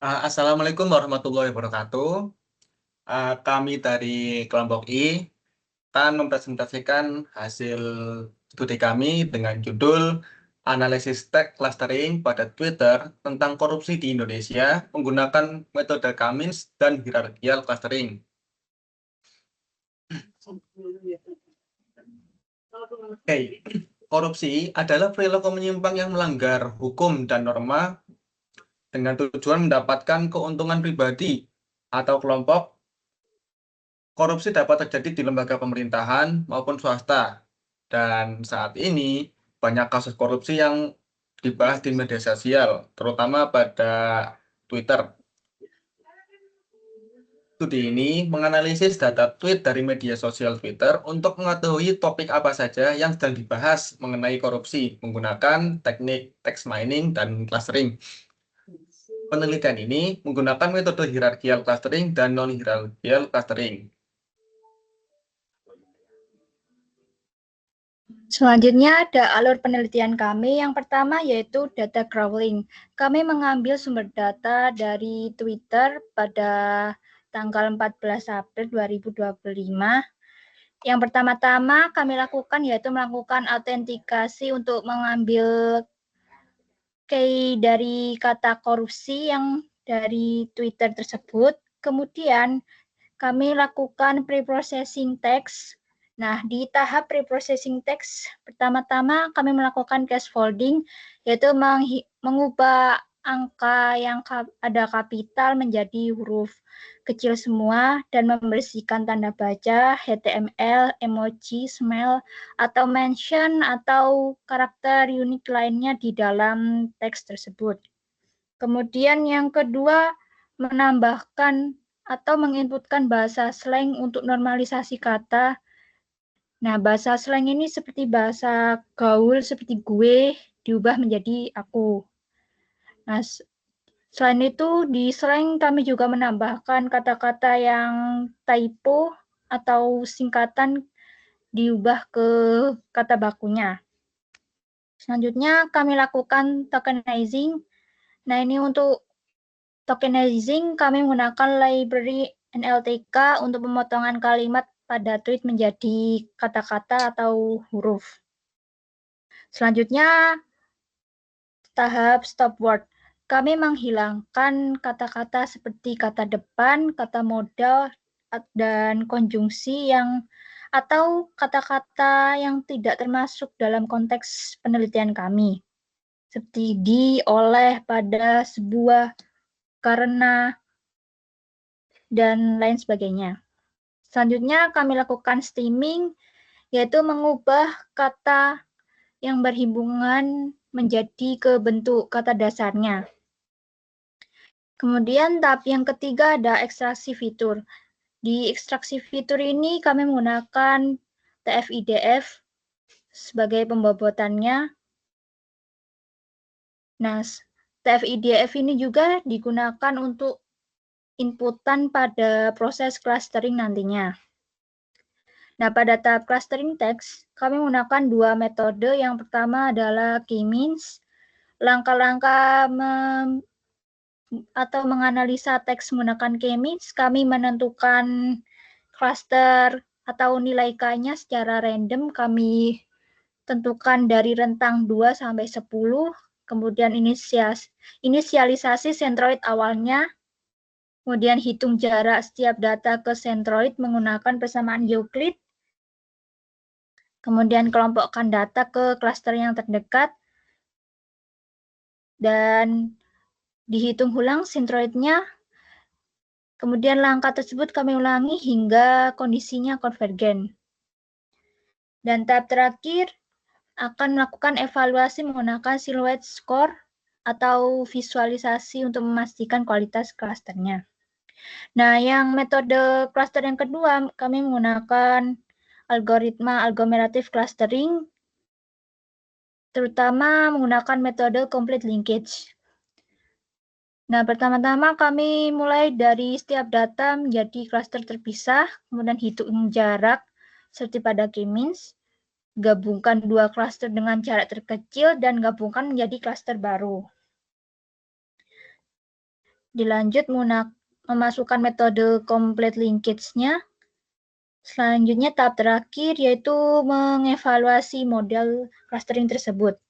Assalamualaikum warahmatullahi wabarakatuh. Kami dari kelompok I akan mempresentasikan hasil studi kami dengan judul Analisis Tag Clustering pada Twitter tentang korupsi di Indonesia menggunakan metode Cummins dan hierarchical clustering. Oke, korupsi adalah perilaku menyimpang yang melanggar hukum dan norma dengan tujuan mendapatkan keuntungan pribadi atau kelompok. Korupsi dapat terjadi di lembaga pemerintahan maupun swasta. Dan saat ini banyak kasus korupsi yang dibahas di media sosial, terutama pada Twitter. Studi ini menganalisis data tweet dari media sosial Twitter untuk mengetahui topik apa saja yang sedang dibahas mengenai korupsi menggunakan teknik text mining dan clustering. Penelitian ini menggunakan metode hierarchical clustering dan non-hierarchical clustering. Selanjutnya ada alur penelitian kami. Yang pertama yaitu data crawling. Kami mengambil sumber data dari Twitter pada tanggal 14 April 2025. Yang pertama-tama kami lakukan yaitu melakukan autentikasi untuk mengambil key dari kata korupsi yang dari Twitter tersebut. Kemudian kami lakukan pre-processing text. Nah, di tahap pre-processing text, pertama-tama kami melakukan scaffolding, yaitu mengubah angka yang ada kapital menjadi huruf kecil semua dan membersihkan tanda baca, HTML, emoji, smile, atau mention atau karakter unik lainnya di dalam teks tersebut. Kemudian yang kedua, menambahkan atau menginputkan bahasa slang untuk normalisasi kata. Nah, bahasa slang ini seperti bahasa gaul, seperti gue, diubah menjadi aku. Nah, selain itu, di slang kami juga menambahkan kata-kata yang typo atau singkatan diubah ke kata bakunya. Selanjutnya, kami lakukan tokenizing. Nah, ini untuk tokenizing, kami menggunakan library NLTK untuk pemotongan kalimat pada tweet menjadi kata-kata atau huruf. Selanjutnya, tahap stop word. Kami menghilangkan kata-kata seperti kata depan, kata modal, dan konjungsi atau kata-kata yang tidak termasuk dalam konteks penelitian kami. Seperti di, oleh, pada, sebuah, karena, dan lain sebagainya. Selanjutnya kami lakukan stemming, yaitu mengubah kata yang berhubungan menjadi ke bentuk kata dasarnya. Kemudian tahap yang ketiga ada ekstraksi fitur. Di ekstraksi fitur ini kami menggunakan TF-IDF sebagai pembobotannya. Nah, TF-IDF ini juga digunakan untuk inputan pada proses clustering nantinya. Nah, pada tahap clustering text, kami menggunakan dua metode. Yang pertama adalah K-means. Langkah-langkah atau menganalisa teks menggunakan K-means, kami menentukan cluster atau nilai K-nya secara random. Kami tentukan dari rentang 2 sampai 10, kemudian inisialisasi centroid awalnya, kemudian hitung jarak setiap data ke centroid menggunakan persamaan Euclid, kemudian kelompokkan data ke klaster yang terdekat, dan dihitung ulang centroidnya. Kemudian langkah tersebut kami ulangi hingga kondisinya konvergen. Dan tahap terakhir akan melakukan evaluasi menggunakan silhouette score atau visualisasi untuk memastikan kualitas klasternya. Nah, yang metode cluster yang kedua, kami menggunakan algoritma aglomerative clustering, terutama menggunakan metode complete linkage. Nah, pertama-tama kami mulai dari setiap data menjadi klaster terpisah, kemudian hitung jarak seperti pada K-means, gabungkan dua klaster dengan jarak terkecil, dan gabungkan menjadi klaster baru. Dilanjut memasukkan metode complete linkage-nya. Selanjutnya tahap terakhir yaitu mengevaluasi model clustering tersebut.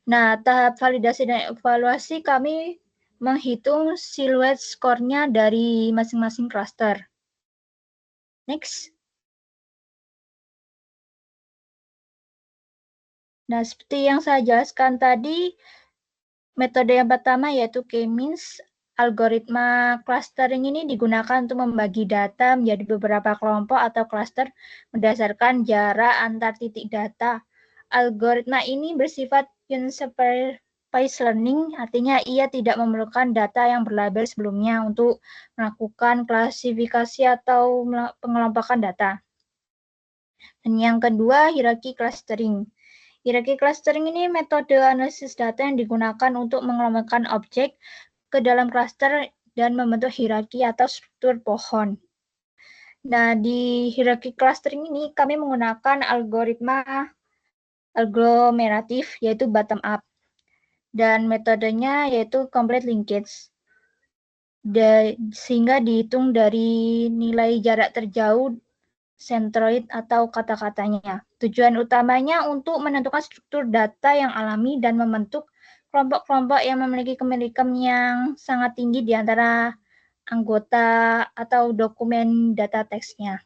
Nah, tahap validasi dan evaluasi kami menghitung siluet skornya dari masing-masing cluster. Next. Nah, seperti yang saya jelaskan tadi, metode yang pertama yaitu K-means. Algoritma clustering ini digunakan untuk membagi data menjadi beberapa kelompok atau cluster berdasarkan jarak antar titik data. Algoritma ini bersifat unsupervised learning, artinya ia tidak memerlukan data yang berlabel sebelumnya untuk melakukan klasifikasi atau pengelompokan data. Dan yang kedua, hierarchy clustering. Hierarchy clustering ini metode analisis data yang digunakan untuk mengelompokkan objek ke dalam cluster dan membentuk hierarki atau struktur pohon. Nah, di hierarchy clustering ini kami menggunakan algoritma aglomeratif, yaitu bottom up. Dan metodenya yaitu complete linkage. Sehingga dihitung dari nilai jarak terjauh centroid atau kata-katanya. Tujuan utamanya untuk menentukan struktur data yang alami dan membentuk kelompok-kelompok yang memiliki kemiripan yang sangat tinggi di antara anggota atau dokumen data teksnya.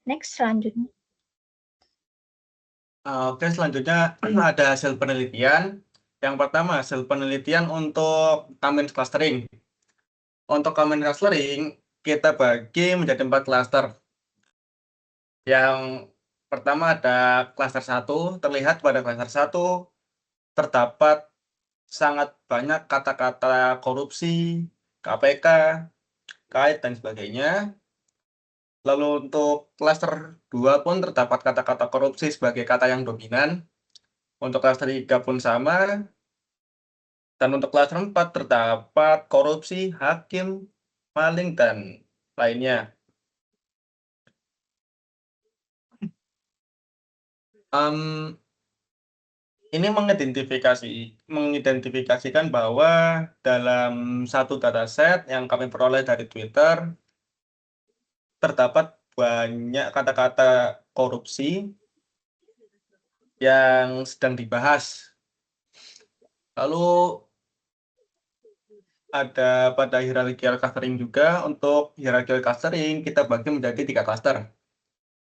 Next, selanjutnya. Oke, selanjutnya ada hasil penelitian. Yang pertama, hasil penelitian untuk K-means clustering. Untuk K-means clustering, kita bagi menjadi 4 cluster. Yang pertama ada cluster 1, terlihat pada cluster 1 terdapat sangat banyak kata-kata korupsi, KPK, kait, dan sebagainya. Lalu untuk cluster 2 pun terdapat kata-kata korupsi sebagai kata yang dominan. Untuk cluster 3 pun sama. Dan untuk cluster 4 terdapat korupsi, hakim, maling, dan lainnya. Ini mengidentifikasikan bahwa dalam satu dataset yang kami peroleh dari Twitter, terdapat banyak kata-kata korupsi yang sedang dibahas. Lalu ada pada hierarchical clustering juga. Untuk hierarchical clustering kita bagi menjadi 3 cluster.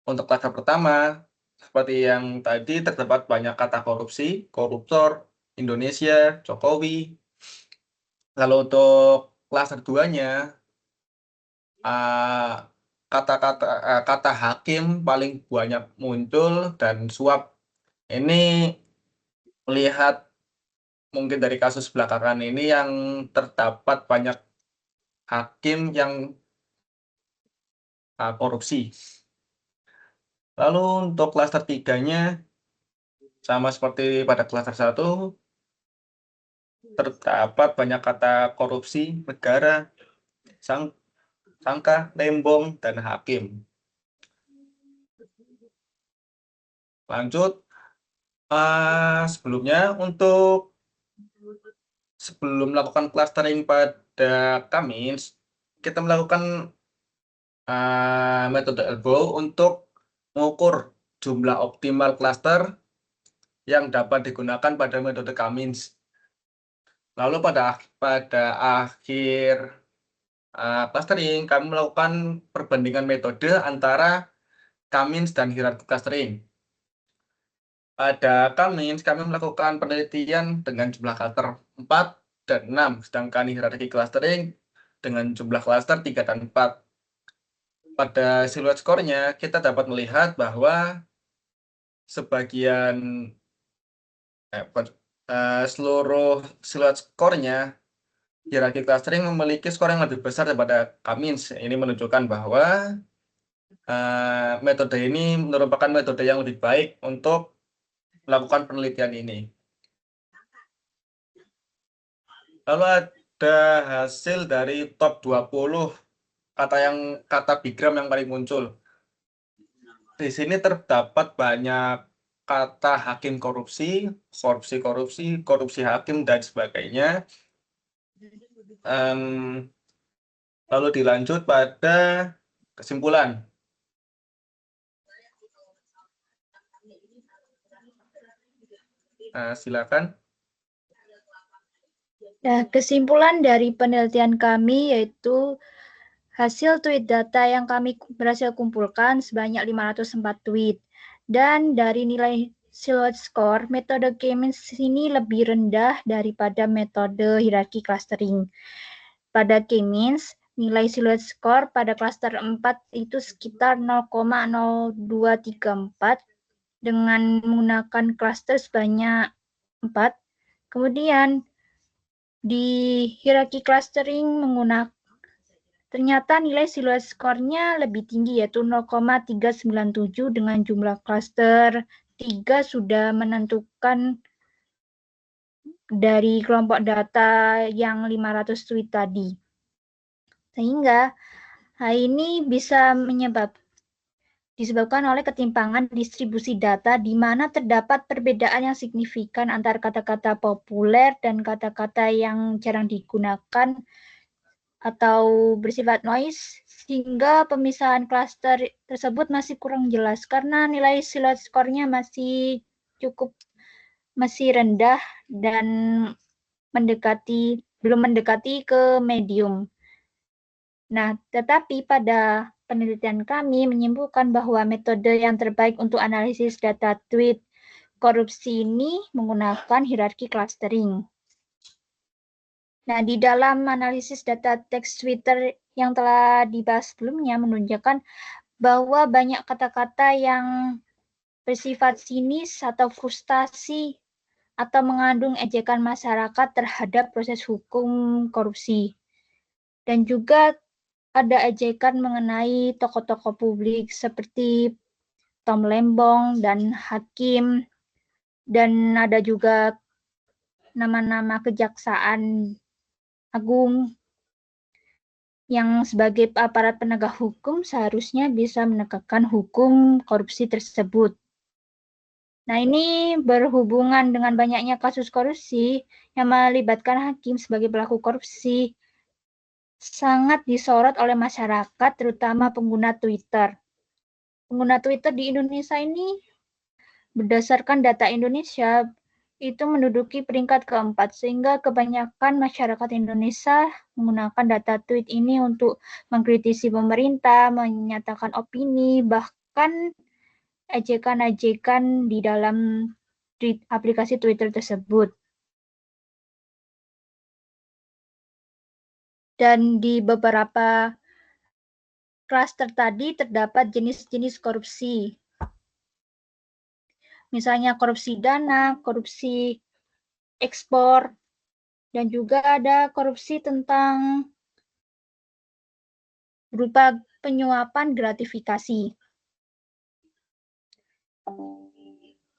Untuk cluster pertama, seperti yang tadi, terdapat banyak kata korupsi, koruptor, Indonesia, Jokowi. Lalu untuk cluster 2-nya, kata hakim paling banyak muncul, dan suap. Ini melihat mungkin dari kasus belakangan ini yang terdapat banyak hakim yang korupsi. Lalu untuk klaster 3-nya, sama seperti pada klaster 1, terdapat banyak kata korupsi, negara, sangka, tembong, dan hakim. Lanjut, sebelumnya sebelum melakukan clustering pada K-means, kita melakukan metode elbow untuk mengukur jumlah optimal cluster yang dapat digunakan pada metode K-means. Lalu pada akhir clustering, kami melakukan perbandingan metode antara K-means dan hierarchy clustering. Pada K-means, kami melakukan penelitian dengan jumlah cluster 4 dan 6, sedangkan hierarchy clustering dengan jumlah cluster 3 dan 4. Pada siluet skornya, kita dapat melihat bahwa seluruh siluet skornya, hierarchy clustering memiliki skor yang lebih besar daripada K-means. Ini menunjukkan bahwa metode ini merupakan metode yang lebih baik untuk melakukan penelitian ini. Lalu ada hasil dari top 20 kata bigram yang paling muncul. Di sini terdapat banyak kata hakim korupsi, korupsi hakim, dan sebagainya. Lalu dilanjut pada kesimpulan. Nah, silakan. Nah, kesimpulan dari penelitian kami yaitu hasil tweet data yang kami berhasil kumpulkan sebanyak 504 tweet. Dan dari nilai silhouette score, metode K-means ini lebih rendah daripada metode hierarki clustering. Pada K-means, nilai silhouette score pada cluster 4 itu sekitar 0,0234 dengan menggunakan cluster sebanyak 4. Kemudian di hierarki clustering ternyata nilai silhouette score-nya lebih tinggi, yaitu 0,397 dengan jumlah cluster 3 sudah menentukan dari kelompok data yang 500 tweet tadi. Sehingga hal ini bisa disebabkan oleh ketimpangan distribusi data di mana terdapat perbedaan yang signifikan antara kata-kata populer dan kata-kata yang jarang digunakan atau bersifat noise, sehingga pemisahan klaster tersebut masih kurang jelas karena nilai silhouette score-nya masih rendah dan belum mendekati ke medium. Nah, tetapi pada penelitian kami menyimpulkan bahwa metode yang terbaik untuk analisis data tweet korupsi ini menggunakan hierarki clustering. Nah, di dalam analisis data teks Twitter yang telah dibahas sebelumnya menunjukkan bahwa banyak kata-kata yang bersifat sinis atau frustasi atau mengandung ejekan masyarakat terhadap proses hukum korupsi. Dan juga ada ejekan mengenai tokoh-tokoh publik seperti Tom Lembong dan Hakim, dan ada juga nama-nama kejaksaan agung yang sebagai aparat penegak hukum seharusnya bisa menegakkan hukum korupsi tersebut. Nah, ini berhubungan dengan banyaknya kasus korupsi yang melibatkan hakim sebagai pelaku korupsi sangat disorot oleh masyarakat, terutama pengguna Twitter. Pengguna Twitter di Indonesia ini berdasarkan data Indonesia itu menduduki peringkat keempat, sehingga kebanyakan masyarakat Indonesia menggunakan data tweet ini untuk mengkritisi pemerintah, menyatakan opini, bahkan ejekan-ejekan di dalam aplikasi Twitter tersebut. Dan di beberapa klaster tadi terdapat jenis-jenis korupsi. Misalnya korupsi dana, korupsi ekspor, dan juga ada korupsi tentang berupa penyuapan gratifikasi.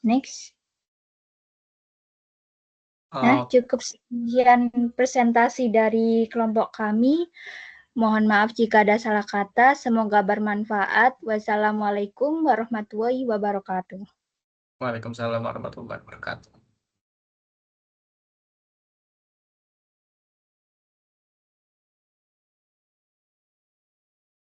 Next. Nah, cukup sekian presentasi dari kelompok kami. Mohon maaf jika ada salah kata. Semoga bermanfaat. Wassalamualaikum warahmatullahi wabarakatuh. Waalaikumsalam warahmatullahi wabarakatuh.